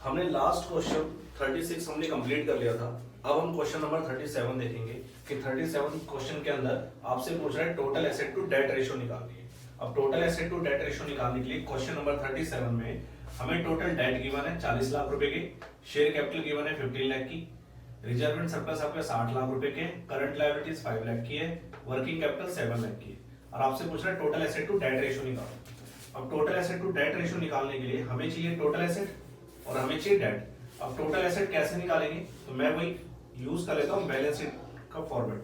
हमने last question 36 हमने complete कर लिया था। अब हम क्वेश्चन नंबर 37 देखेंगे कि 37 क्वेश्चन के अंदर आपसे पूछ रहा है total asset to debt ratio निकालनी है। अब total asset to debt ratio निकालने के लिए क्वेश्चन नंबर 37 में हमें टोटल डेट गिवन है 40 लाख रुपए के, शेयर कैपिटल गिवन है 15 लाख की, रिजर्व एंड सरप्लस आपके 60 लाख रुपए के, करंट लायबिलिटीज 5 लाख की है, वर्किंग कैपिटल 7 लाख की है और आपसे पूछ रहा है total asset to debt ratio निकालो। अब total asset to debt ratio निकालने के लिए हमें चाहिए टोटल एसेट और हमें चाहिए डेट। अब टोटल एसेट कैसे निकालेंगे, तो मैं वही यूज कर लेता हूँ बैलेंस शीट का फॉर्मेट।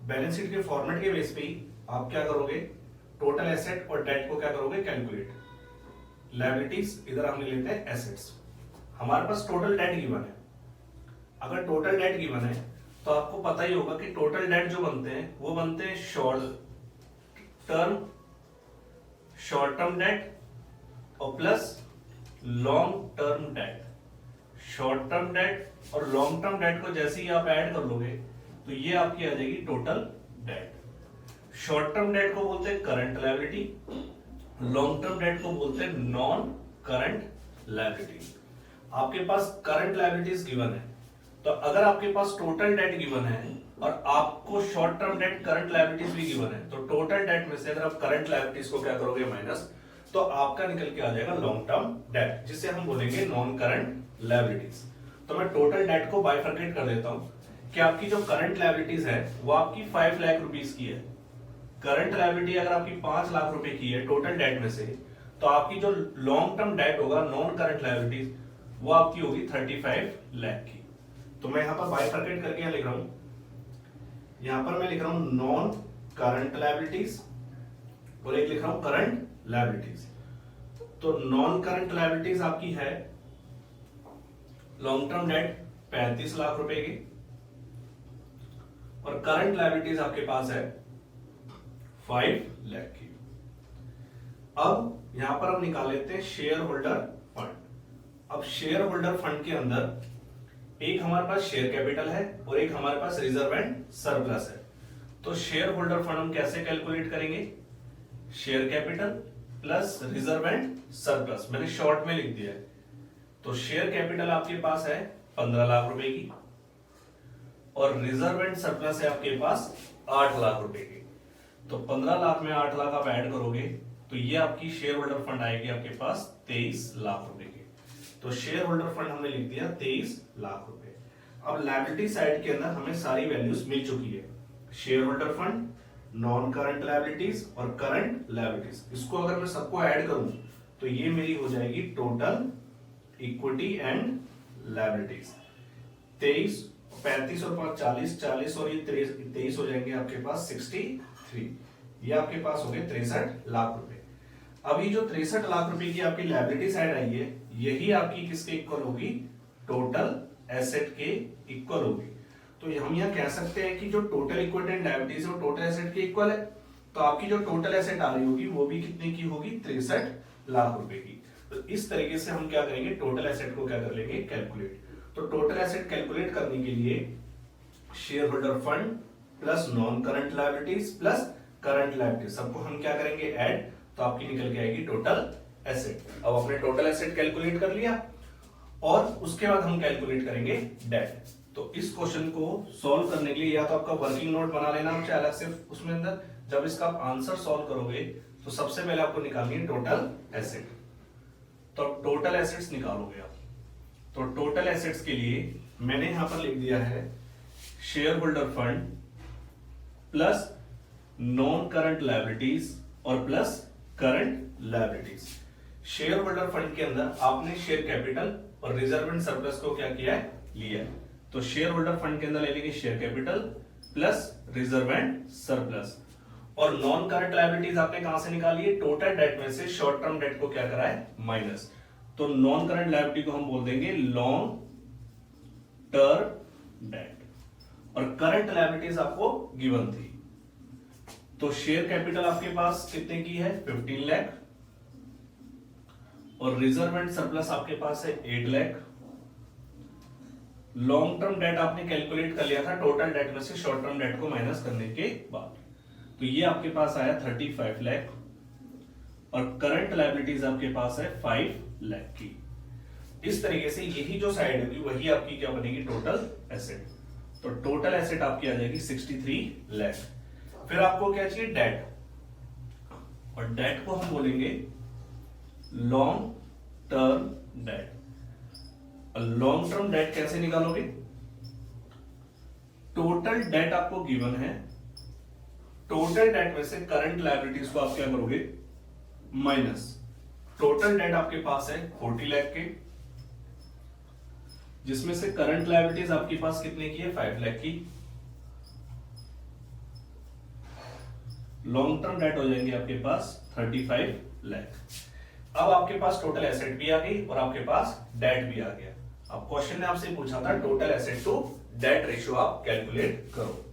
बैलेंस शीट के फॉर्मेट के बेस पे ही आप क्या करोगे, टोटल एसेट और डेट को क्या करोगे, कैलकुलेट। लायबिलिटीज इधर हमने लेते हैं एसेट्स। हमारे पास टोटल डेट गिवन है। अगर टोटल डेट गिवन है तो आपको पता ही होगा कि टोटल डेट जो बनते हैं वो बनते हैं शॉर्ट टर्म डेट और plus long term date. Short term debt और लॉन्ग टर्म डेट को जैसे ही आप ऐड कर लोगे तो ये आपकी आ जाएगी total date. Short term debt को बोलते हैं current liability, long term date को बोलते हैं नॉन करंट लायबिलिटी। आपके पास करंट लायबिलिटीज गिवन है, तो अगर आपके पास टोटल डेट गिवन है और आपको short term debt current liabilities भी गिवन है, तो टोटल डेट में से अगर आप करंट लायबिलिटीज को क्या करोगे माइनस, तो आपका निकल के आ जाएगा लॉन्ग टर्म डेट, जिसे हम बोलेंगे नॉन करंट लायबिलिटीज। तो मैं टोटल डेट को बाइफरकेट कर देता हूं कि आपकी जो करंट लायबिलिटीज है वो आपकी 5 लाख रुपीस की है। करंट लायबिलिटी अगर आपकी 5 लाख रुपए की है टोटल डेट में से, तो आपकी जो लॉन्ग टर्म डेट होगा नॉन करंट लायबिलिटीज वो आपकी होगी 35 लाख की। तो मैं यहां पर बाइफरकेट करके यहां लिख रहा हूं, यहां पर मैं लिख रहा हूं नॉन करंट लायबिलिटीज और एक लिख रहा हूं करंट लायबिलिटीज। तो नॉन करंट लायबिलिटीज आपकी है लॉन्ग टर्म डेट 35 लाख रुपए की और करंट लायबिलिटीज आपके पास है 5 लाख की। अब यहां पर हम निकाल लेते हैं शेयर होल्डर फंड। अब शेयर होल्डर फंड के अंदर एक हमारे पास शेयर कैपिटल है और एक हमारे पास रिजर्व एंड सरप्लस है। तो शेयर होल्डर फंड हम कैसे कैलकुलेट करेंगे, share capital plus reserve and surplus, मैंने शॉर्ट में लिख दिया है। तो शेयर कैपिटल आपके पास है 15 लाख रुपए की और रिजर्व एंड सरप्लस है आपके पास 8 लाख रुपए की। तो 15 लाख में 8 लाख आप ऐड करोगे तो ये आपकी शेयर होल्डर फंड आएगी आपके पास 23 लाख रुपए की। तो शेयर होल्डर फंड हमने लिख दिया 23 लाख रुपए। अब लायबिलिटी साइड के अंदर हमें सारी वैल्यूज मिल चुकी है, shareholder fund, non current liabilities और करंट लायबिलिटीज। इसको अगर मैं सबको ऐड करूं तो ये मेरी हो जाएगी टोटल इक्विटी एंड लायबिलिटीज। 23, 35 और 5 40, 40 और ये 23 हो जाएंगे आपके पास 63। ये आपके पास हो गए 63 लाख रुपए। अभी जो 63 लाख रुपए की आपकी लायबिलिटी साइड आई है, यही आपकी किसके इक्वल होगी, टोटल एसेट के इक्वल होगी। तो हम यहां कह सकते हैं कि जो टोटल इक्विटी एंड लायबिलिटीज है वो टोटल एसेट के इक्वल है। तो आपकी जो टोटल एसेट आ रही होगी वो भी कितने की होगी, 63 लाख रुपए की। तो इस तरीके से हम क्या करेंगे, टोटल एसेट को क्या कर लेंगे, कैलकुलेट। तो टोटल एसेट कैलकुलेट करने के लिए share holder fund plus non current liabilities plus current liabilities सबको हम क्या करेंगे, ऐड। तो आपकी निकल के आएगी टोटल एसेट। अब आपने टोटल एसेट कैलकुलेट कर लिया और उसके बाद हम कैलकुलेट करेंगे डेट। तो इस क्वेश्चन को सॉल्व करने के लिए या तो आपका वर्किंग नोट बना लेना चाहे अलग से उसमें अंदर, जब इसका आप आंसर सॉल्व करोगे तो सबसे पहले आपको निकालनी है टोटल एसेट। तो टोटल एसेट्स निकालोगे आप। तो टोटल एसेट्स के लिए मैंने यहां पर लिख दिया है shareholder fund plus non current liabilities और plus current liabilities. Shareholder fund के अंदर आपने शेयर कैपिटल और रिजर्व एंड सरप्लस को क्या किया है, लिया है। तो शेयर होल्डर फंड के अंदर ले लेंगे share capital plus reserve and surplus. और नॉन करंट लायबिलिटीज आपने कहां से निकाली है, टोटल डेट में से शॉर्ट टर्म डेट को क्या करा है, माइनस। तो नॉन करंट लायबिलिटी को हम बोल देंगे लॉन्ग टर्म डेट और करंट लायबिलिटीज आपको गिवन थी। तो शेयर कैपिटल आपके पास कितने की है, 15 लाख और रिजर्व एंड सरप्लस आपके पास है 8 लाख। लॉन्ग टर्म डेट आपने कैलकुलेट कर लिया था टोटल डेट में से शॉर्ट टर्म डेट को माइनस करने के बाद, तो ये आपके पास आया 35 लाख और करंट लायबिलिटीज आपके पास है 5 लाख की। इस तरीके से यही जो साइड होगी वही आपकी क्या बनेगी, टोटल एसेट। तो टोटल एसेट आपकी आ जाएगी 63 लाख। फिर आपको क्या चाहिए, डेट, और डेट को हम बोलेंगे long term date. Long term date कैसे निकालोगे, टोटल डेट आपको गिवन है, टोटल डेट में से करंट लायबिलिटीज को आप क्या करोगे, माइनस। टोटल डेट आपके पास है 40 लाख के, जिसमें से करंट लायबिलिटीज आपके पास कितने की है, 5 लाख की। लॉन्ग टर्म डेट हो जाएंगे आपके पास 35 लाख। अब आपके पास टोटल एसेट भी आ गई और आपके पास डेट भी आ गया। अब क्वेश्चन ने आपसे पूछा था total asset to debt ratio आप कैलकुलेट करो।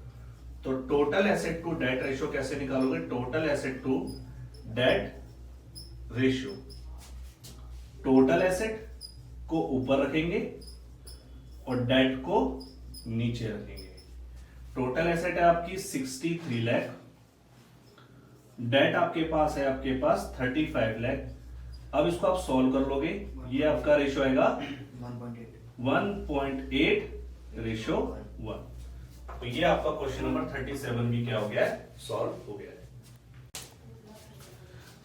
तो total asset to debt ratio कैसे निकालोगे, total asset to debt ratio, total asset को ऊपर रखेंगे और डेट को नीचे रखेंगे। टोटल एसेट है आपकी 63 लाख, डेट आपके पास है आपके पास 35 लाख। अब इसको आप सॉल्व कर लोगे, ये आपका रेशियो आएगा 1.8 रेशियो 1। तो ये आपका क्वेश्चन नंबर 37 भी क्या हो गया है, सॉल्व हो गया है।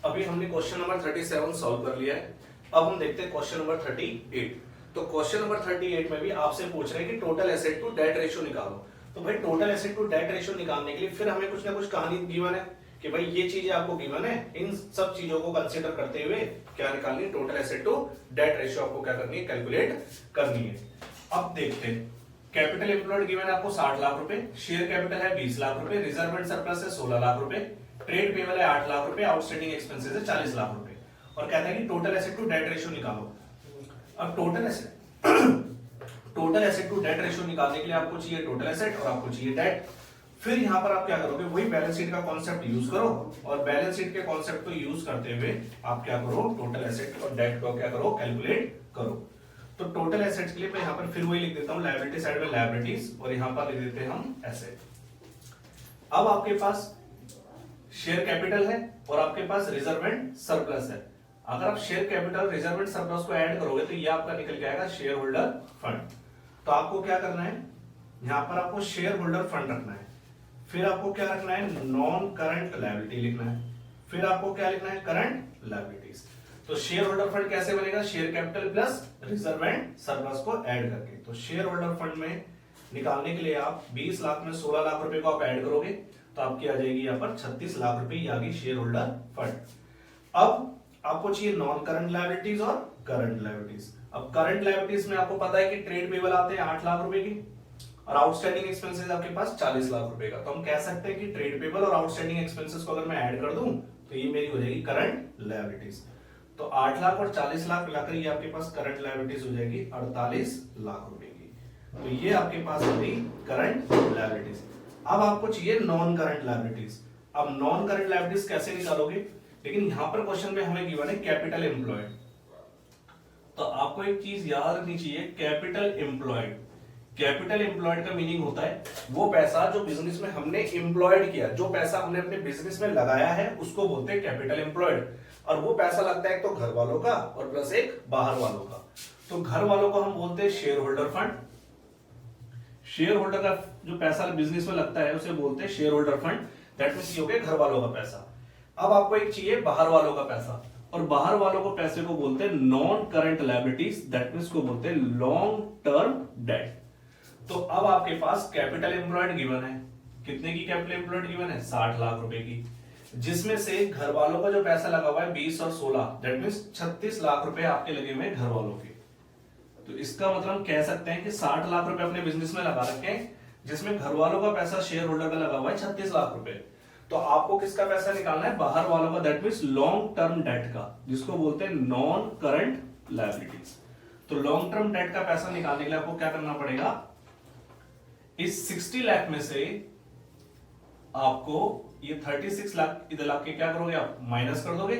अभी हमने क्वेश्चन नंबर 37 सॉल्व कर लिया है। अब हम देखते हैं क्वेश्चन नंबर 38। तो क्वेश्चन नंबर 38 में भी आपसे पूछ रहे हैं कि total asset to debt ratio निकालो। तो भाई total asset to debt ratio निकालने के लिए फिर हमें कुछ ना कुछ कहानी गिवन है कि भाई ये चीजें आपको गिवन है, इन सब चीजों को कंसीडर करते हुए क्या निकालनी है, total asset to debt ratio आपको क्या करनी है, कैलकुलेट करनी है। अब देखते हैं, कैपिटल एम्प्लॉयड गिवन है आपको 60 लाख रुपए, शेयर कैपिटल है 20 लाख रुपए, रिजर्व एंड सरप्लस है 16 लाख रुपे, ट्रेड पेबल है 8 लाख रुपए, आउटस्टैंडिंग एक्सपेंसेस है 40 लाख रुपए, और कहता है कि total asset to debt ratio निकालो। अब total asset to debt ratio निकालने के लिए आपको चाहिए टोटल एसेट और आपको चाहिए डेट। फिर यहां पर आप क्या करोगे, वही बैलेंस शीट का कॉन्सेप्ट यूज करो, और बैलेंस शीट के कॉन्सेप्ट को यूज करते हुए आप क्या करो, टोटल एसेट और डेट को क्या करो, कैलकुलेट करो। तो टोटल एसेट्स के लिए मैं यहां पर फिर वही लिख देता हूं, लायबिलिटी साइड में लायबिलिटीज और यहां पर लिख देते हैं हम एसेट। अब आपके पास शेयर कैपिटल है और आपके पास रिजर्व एंड सरप्लस है। अगर आप share capital, reserve and surplus को ऐड करोगे तो ये आपका निकल के आएगा शेयर होल्डर फंड। तो आपको क्या करना है, यहां पर आपको शेयर होल्डर फंड रखना है, फिर आपको क्या रखना है, नॉन करंट लायबिलिटी लिखना है, फिर आपको क्या लिखना है, करंट लायबिलिटीज। तो शेयर होल्डर फंड कैसे बनेगा, share capital plus reserve and surplus को ऐड करके। तो शेयर होल्डर फंड में निकालने के लिए आप 20 लाख में 16 लाख रुपए को आप ऐड करोगे तो आपकी आ जाएगी यहाँ पर 36 लाख रुपए, ये आ गई शेयर होल्डर फंड। अब आपको चाहिए नॉन करंट लायबिलिटीज और करंट लायबिलिटीज। अब करंट लायबिलिटीज में आपको पता है कि ट्रेड पेबल आते हैं 8 लाख रुपए की और आउटस्टैंडिंग एक्सपेंसेस आपके पास 40 लाख रुपए का। तो हम कह सकते हैं कि ट्रेड पेबल और आउटस्टैंडिंग एक्सपेंसेस को अगर मैं ऐड कर दूं तो ये मेरी हो जाएगी करंट लायबिलिटीज। तो 8 लाख और 40 लाख मिलाकर ये आपके पास करंट लायबिलिटीज हो जाएगी 48 लाख रुपए की। तो ये आपके पास हो गई करंट लायबिलिटीज। अब आपको चाहिए नॉन करंट लायबिलिटीज। अब नॉन करंट लायबिलिटीज कैसे निकालोगे, लेकिन यहां पर क्वेश्चन में हमें गिवन है कैपिटल एम्प्लॉयड। तो आपको एक चीज याद रखनी चाहिए, कैपिटल एम्प्लॉयड। कैपिटल एम्प्लॉयड का मीनिंग होता है वो पैसा जो बिजनेस में हमने एम्प्लॉयड किया, जो पैसा हमने अपने बिजनेस में लगाया है उसको बोलते हैं कैपिटल एम्प्लॉयड। और वो पैसा लगता है एक तो घर वालों का और प्लस एक बाहर वालों का। तो घर वालों को हम बोलते हैं share holder fund, share holder का जो पैसा बिजनेस में लगता है उसे बोलते हैं share holder fund, that means ये हो गया घर वालों का पैसा। अब आपको एक चाहिए बाहर वालों का पैसा, और बाहर वालों को पैसे को बोलते हैं non current liabilities, that means को बोलते हैं लॉन्ग टर्म डेट। तो अब आपके पास कैपिटल एम्प्लॉयड गिवन है, कितने की कैपिटल एम्प्लॉयड गिवन है, 60 लाख रुपए की, जिसमें से घर वालों का जो पैसा लगा हुआ है 20 और 16, दैट मींस 36 लाख रुपए आपके लगे हुए घर वालों के। तो इसका मतलब कह सकते हैं कि 60 लाख रुपए अपने बिजनेस में लगा रखे हैं, जिसमें घर वालों का पैसा शेयर होल्डर का लगा हुआ है 36 लाख रुपए। तो आपको किसका पैसा निकालना है, बाहर वालों का, that means long term date का, जिसको बोलते हैं नॉन करंट लायबिलिटीज। तो लॉन्ग टर्म डेट का पैसा निकालने के लिए आपको क्या करना पड़ेगा, इस 60 लाख में से आपको ये 36 लाख इधर लाख के क्या करोगे आप, माइनस कर दोगे।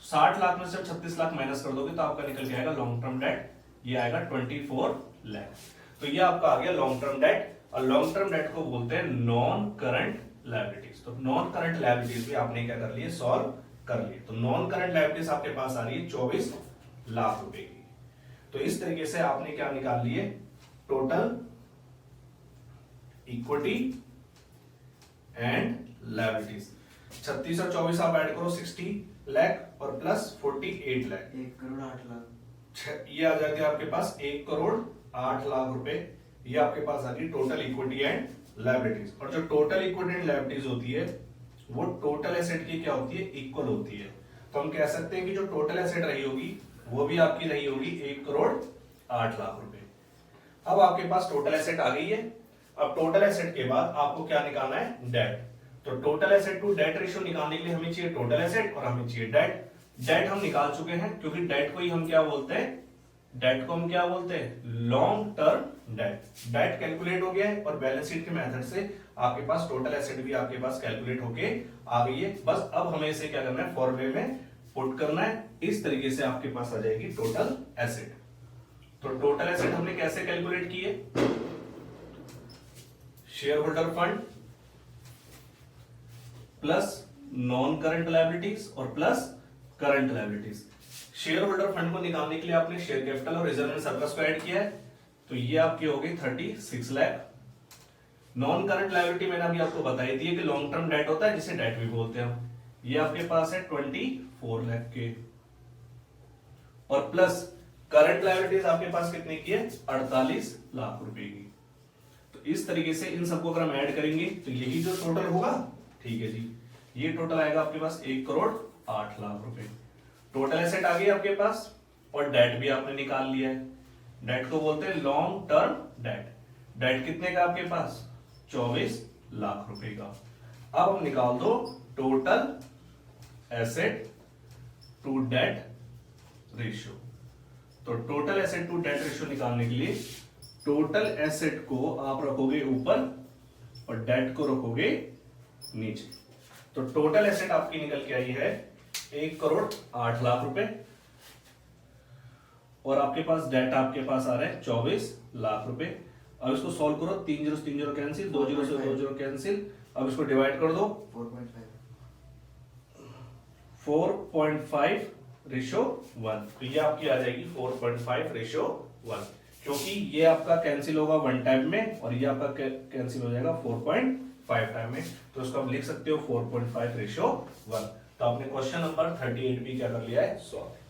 60 लाख में से 36 लाख माइनस कर दोगे तो आपका निकल के आएगा लॉन्ग टर्म डेट, ये आएगा 24 लाख। तो ये आपका आ गया लॉन्ग टर्म डेट, और लॉन्ग टर्म डेट को बोलते हैं नॉन करंट लायबिलिटीज। तो नॉन करंट लायबिलिटीज भी आपने क्या कर लिए, सॉल्व कर लिए। तो नॉन करंट लायबिलिटीज आपके पास आ रही है 24 लाख रुपए की। तो इस तरीके से आपने क्या निकाल लिए, टोटल इक्विटी एंड लायबिलिटीज। 36 और 24 आप ऐड करो 60 लाख और प्लस 48 लाख, 1,08,00,000। ये आ जाएगा आपके पास 1,08,00,000 रुपए। ये आपके पास आ गई टोटल इक्विटी एंड लायबिलिटीज। और जो टोटल इक्विटी एंड लायबिलिटीज होती है वो टोटल एसेट की क्या होती है, इक्वल होती है। तो हम कह सकते हैं कि जो टोटल एसेट रही होगी वो भी आपकी रही होगी 1,08,00,000 रुपए। अब आपके पास टोटल एसेट आ गई है। अब टोटल एसेट के बाद आपको क्या निकालना है, डेट। तो total asset to debt ratio निकालने के लिए हमें चाहिए टोटल एसेट और हमें चाहिए डेट। डेट हम निकाल चुके हैं, क्योंकि डेट को ही हम क्या बोलते हैं, डेट को हम क्या बोलते हैं, long term debt. Debt calculate हो गया है और बैलेंस शीट के मेथड से आपके पास टोटल एसेट भी आपके पास कैलकुलेट होके आ गई है। बस अब हमें इसे क्या करना है, फॉर्मूले में पुट करना है। इस तरीके से आपके पास आ जाएगी टोटल एसेट। तो टोटल एसेट हमने कैसे कैलकुलेट की है, shareholder fund plus non current liabilities और plus current liabilities. Shareholder fund को निकालने के लिए आपने शेयर कैपिटल और रिजर्व एंड सरप्लस को ऐड किया है, तो ये आपकी हो गई 36 लाख। नॉन करंट लायबिलिटी मैंने अभी आपको बताई थी कि लॉन्ग टर्म डेट होता है जिसे डेट भी बोलते हैं हम, ये आपके पास है 24 लाख के। और प्लस करंट लायबिलिटीज आपके पास कितने की है, 48 लाख रुपए की। तो इस तरीके से इन सबको अगर हम ऐड करेंगे तो यही जो टोटल होगा, ठीक है जी, ये टोटल आएगा आपके पास 1,08,00,000 रुपए। टोटल एसेट आ गई आपके पास और डेट भी आपने निकाल लिया है। डेट को बोलते हैं लॉन्ग टर्म डेट। डेट कितने का आपके पास, 24 लाख रुपए का। अब हम निकाल दो total asset to debt ratio. तो total asset to debt ratio निकालने के लिए टोटल एसेट को आप रखोगे ऊपर और डेट को रखोगे नीचे। तो टोटल एसेट आपकी निकल के आई है 1,08,00,000 रुपए और आपके पास डेट आपके पास आ रहा है 24 लाख रुपए। अब इसको सॉल्व करो, 3 जीरो 3 जीरो कैंसिल, 2 जीरो से 2 जीरो कैंसिल। अब इसको डिवाइड कर दो, 4.5 रेशो 1। तो ये आपकी आ जाएगी 4.5 रेशो 1, क्योंकि ये आपका कैंसिल होगा 1 टाइम में और ये आपका कैंसिल हो जाएगा 4.5 टाइम में। तो इसको आप लिख सकते हो 4.5 रेशो 1। तो आपने क्वेश्चन नंबर 38 भी क्या कर लिया है, सॉल्व।